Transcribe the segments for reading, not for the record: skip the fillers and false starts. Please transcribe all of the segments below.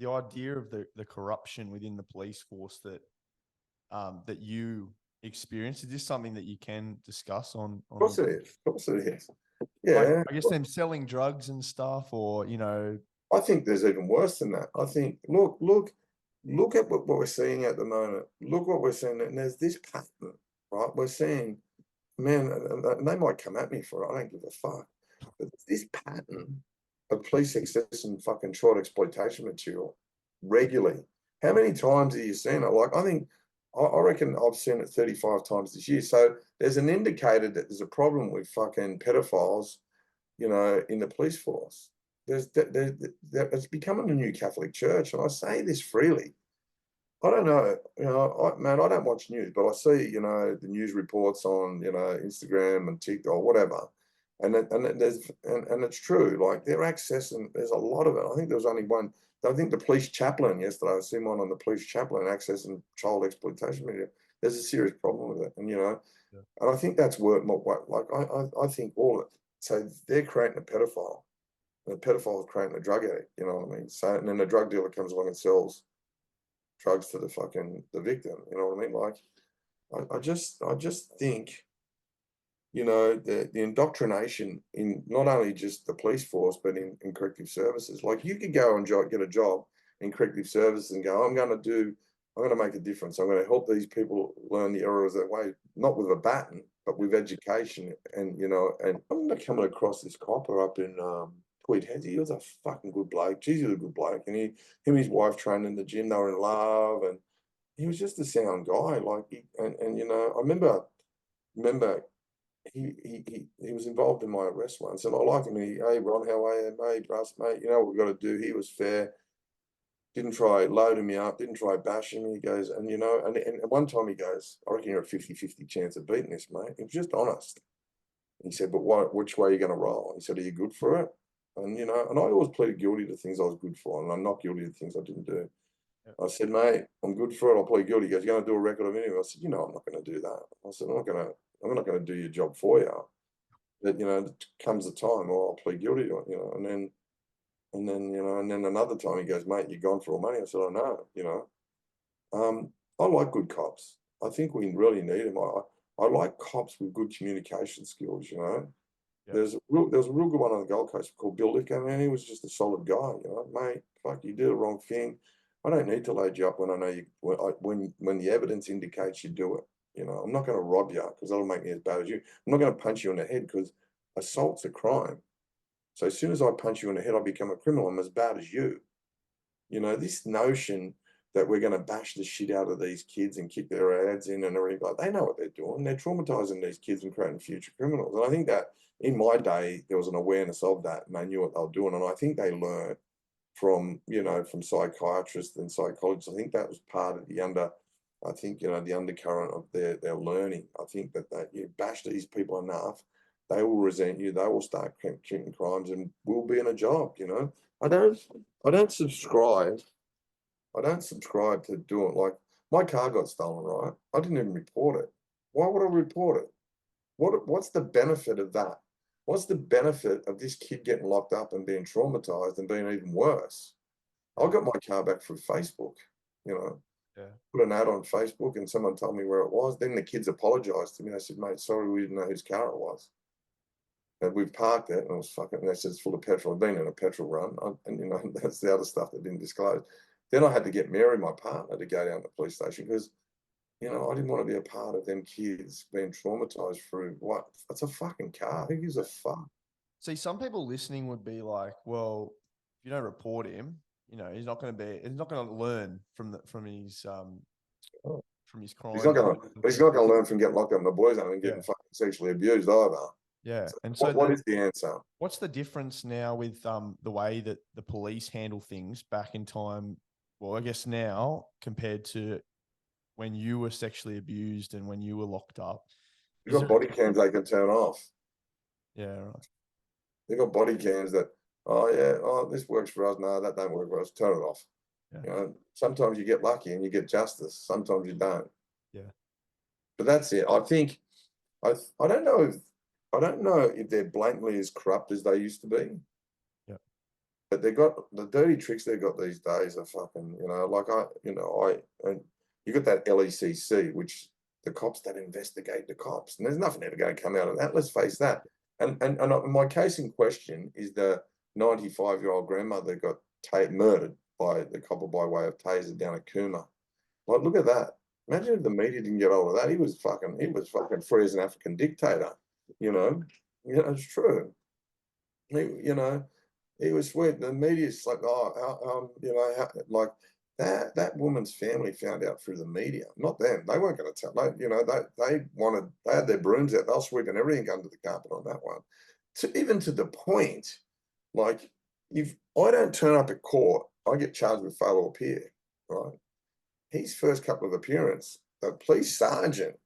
the idea of the corruption within the police force that you experience, is this something that you can discuss on? Of course it is. Of course it is. Like, Yeah. I guess them selling drugs and stuff, or, you know. I think there's even worse than that. I think, look at what we're seeing at the moment. Look what we're seeing, and there's this pattern, right? We're seeing, man, and they might come at me for it. I don't give a fuck. But this pattern of police excess and fucking child exploitation material regularly. How many times have you seen it? Like, I reckon I've seen it 35 times this year. So there's an indicator that there's a problem with fucking pedophiles, you know, in the police force. It's becoming a new Catholic Church, and I say this freely. I don't know, you know, man, I don't watch news, but I see, you know, the news reports on, you know, Instagram and TikTok or whatever, and it's true. Like, they're accessing. There's a lot of it. I think there was only one. I think the police chaplain yesterday. I seen one on the police chaplain accessing child exploitation media. There's a serious problem with it, and you know, and I think that's work. Like I think all of it. So they're creating a pedophile. The pedophile is creating a drug addict, you know what I mean? So, and then the drug dealer comes along and sells drugs to the victim, you know what I mean? Like, I just think, you know, the indoctrination in not only just the police force, but in corrective services. Like, you could go and get a job in corrective services and go, I'm going to make a difference. I'm going to help these people learn the errors of their way, not with a baton, but with education. And, you know, and I'm coming across this copper up in, he was a fucking good bloke. Geez, he was a good bloke. And him and his wife trained in the gym. They were in love, and he was just a sound guy. Like, and you know, I remember he was involved in my arrest once, and I liked him. Hey Ron, how are you, mate? Russ, mate, you know what we got to do. He was fair. Didn't try loading me up. Didn't try bashing me. He goes, and you know, and one time he goes, I reckon you're a 50-50 chance of beating this, mate. He was just honest. He said, but which way are you going to roll? He said, are you good for it? And, you know, and I always pleaded guilty to things I was good for, and I'm not guilty to things I didn't do. Yep. I said, mate, I'm good for it. I'll plead guilty. He goes, you're going to do a record of interview? I said, you know, I'm not going to do that. I said, I'm not going to do your job for you. But, you know, comes the time, or I'll plead guilty to it, you know, and then, you know, and then another time he goes, mate, you're gone for all money. I said, I know, you know. I like good cops. I think we really need them. I like cops with good communication skills, you know. There was a real good one on the Gold Coast called Bill Licker, man. He was just a solid guy, you know. Mate, fuck, you did the wrong thing. I don't need to load you up when I know you, when the evidence indicates you do it. You know, I'm not going to rob you because that'll make me as bad as you. I'm not going to punch you in the head because assault's a crime. So as soon as I punch you in the head, I become a criminal. I'm as bad as you. You know, this notion that we're going to bash the shit out of these kids and kick their ads in and everything, like, they know what they're doing. They're traumatizing these kids and creating future criminals. And I think that in my day, there was an awareness of that, and they knew what they were doing. And I think they learned from, you know, from psychiatrists and psychologists. I think that was part of the undercurrent of their learning. I think that you bash these people enough, they will resent you. They will start committing crimes and will be in a job, you know. I don't subscribe to do it. Like, my car got stolen, right? I didn't even report it. Why would I report it? What's the benefit of that? What's the benefit of this kid getting locked up and being traumatized and being even worse? I got my car back through Facebook, you know. Yeah. Put an ad on Facebook and someone told me where it was. Then the kids apologized to me. They said, mate, sorry, we didn't know whose car it was. And we parked it and it was fucking, they said it's full of petrol. I'd been in a petrol run, and you know, that's the other stuff they didn't disclose. Then I had to get Mary, my partner, to go down to the police station because, you know, I didn't want to be a part of them kids being traumatized through what? It's a fucking car. Who gives a fuck? See, some people listening would be like, well, if you don't report him, you know, he's not going to learn from his crime. He's not going to learn from getting locked up in the boys' home and getting fucking sexually abused either. Yeah. So, and so what is the answer? What's the difference now with the way that the police handle things back in time? Well, I guess now compared to when you were sexually abused and when you were locked up. You've got body cams they can turn off. Yeah, right. They've got body cams that, this works for us. No, that don't work for us. Turn it off. Yeah. You know, sometimes you get lucky and you get justice. Sometimes you don't. Yeah. But that's it. I think I don't know if they're blatantly as corrupt as they used to be. Yeah. but they got the dirty tricks they got these days are fucking, you know, like and you got that LECC, which the cops that investigate the cops, and there's nothing ever going to come out of that. Let's face that. And my case in question is the 95-year-old grandmother got murdered by the copper by way of taser down at Cooma. Like, look at that. Imagine if the media didn't get hold of that. He was fucking free as an African dictator. You know, it's true. You know, he was sweet. The media's like, you know, like that woman's family found out through the media, not them. They weren't going to tell. You know, they had their brooms out. They're sweeping everything under the carpet on that one. Even to the point, like, if I don't turn up at court, I get charged with failure to appear, right? His first couple of appearances, the police sergeant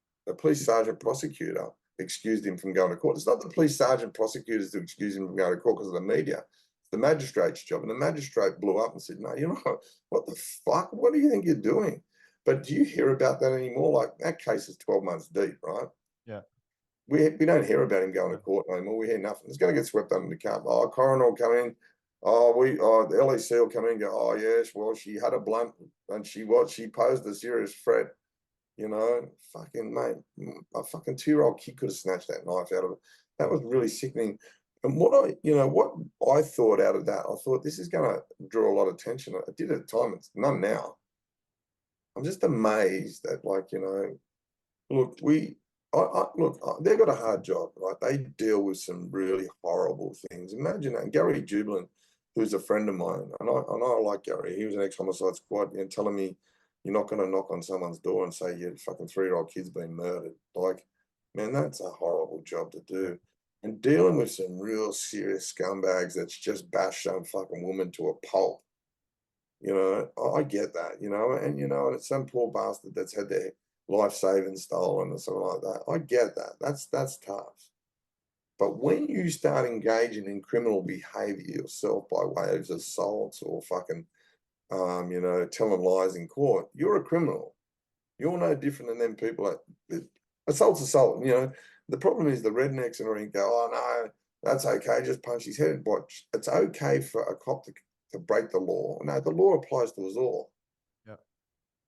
prosecutor excused him from going to court. It's not the police sergeant prosecutors to excuse him from going to court because of the media. It's the magistrate's job. And the magistrate blew up and said, no, you know, what the fuck? What do you think you're doing? But do you hear about that anymore? Like, that case is 12 months deep, right? Yeah. We don't hear about him going to court anymore. We hear nothing. It's going to get swept under the carpet. Oh, coroner will come in. The LEC will come in and go, oh, yes, well, she had a blunt and she posed a serious threat. You know, fucking mate, a fucking 2-year-old kid could have snatched that knife out of it. That was really sickening. And what I thought out of that, I thought this is going to draw a lot of attention. I did at the time, it's none now. I'm just amazed that, like, you know, look, they've got a hard job, right? They deal with some really horrible things. Imagine that. Gary Jubilant, who's a friend of mine, and I like Gary. He was an ex-homicide squad and telling me, you're not going to knock on someone's door and say your fucking 3-year-old kid's been murdered. Like, man, that's a horrible job to do. And dealing with some real serious scumbags that's just bashed some fucking woman to a pulp. You know, I get that, you know, and it's some poor bastard that's had their life savings stolen or something like that. I get that. That's tough. But when you start engaging in criminal behavior yourself by way of assaults or fucking you know, telling lies in court, you're a criminal. You're no different than them people that assault's assault. You know, the problem is the rednecks and everything go, oh no, that's okay, just punch his head. But it's okay for a cop to break the law. No, the law applies to us all. Yeah.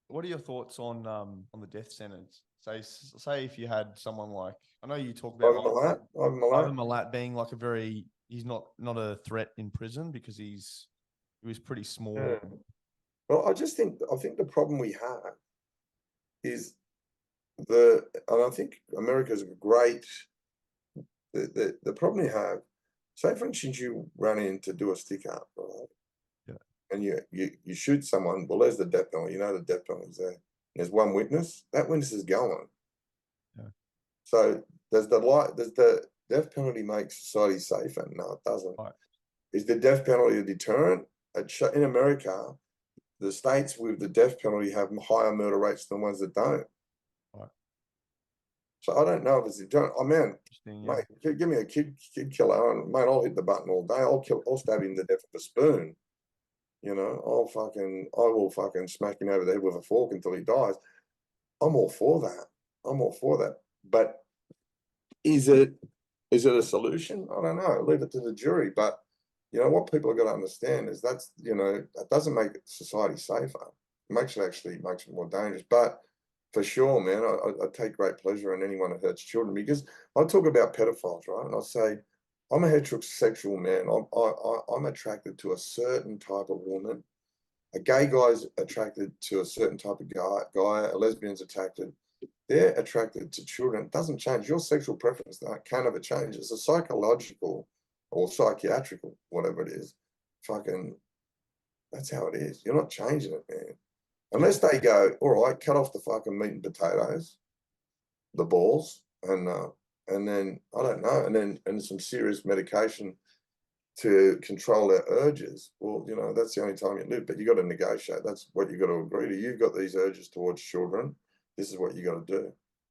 What are your thoughts on the death sentence? Say if you had someone like, I know you talk about Ivan Milat being like he's not a threat in prison because he was pretty small. Yeah. Well, I think the problem we have is and I think America's great. The problem you have, say for instance, you run in to do a stick up, right? Yeah. And you shoot someone. Well, there's the death penalty. You know the death penalty is there. There's one witness. That witness is going. Yeah. So does the death penalty make society safer? No, it doesn't. Right. Is the death penalty a deterrent? In America, the states with the death penalty have higher murder rates than the ones that don't. Right. So I don't know if it's a deterrent. Oh man, yeah. mate, give me a kid killer, and mate, I'll hit the button all day. I'll stab him to death with a spoon. You know, I will fucking smack him over the head with a fork until he dies. I'm all for that. But is it a solution? I don't know. Leave it to the jury. But you know what people have got to understand is that doesn't make society safer. It actually makes it more dangerous. But for sure, man, I take great pleasure in anyone who hurts children, because I talk about pedophiles, right? And I say, I'm a heterosexual man. I'm attracted to a certain type of woman. A gay guy's attracted to a certain type of guy. A lesbian's attracted. They're attracted to children. It doesn't change. Your sexual preference can never change. It's a psychological or psychiatrical, whatever it is. Fucking, that's how it is. You're not changing it, man. Unless they go, all right, cut off the fucking meat and potatoes, the balls, and then I don't know, and some serious medication to control their urges. Well, you know, that's the only time you live. But you got to negotiate. That's what you got to agree to. You've got these urges towards children. This is what you got to do.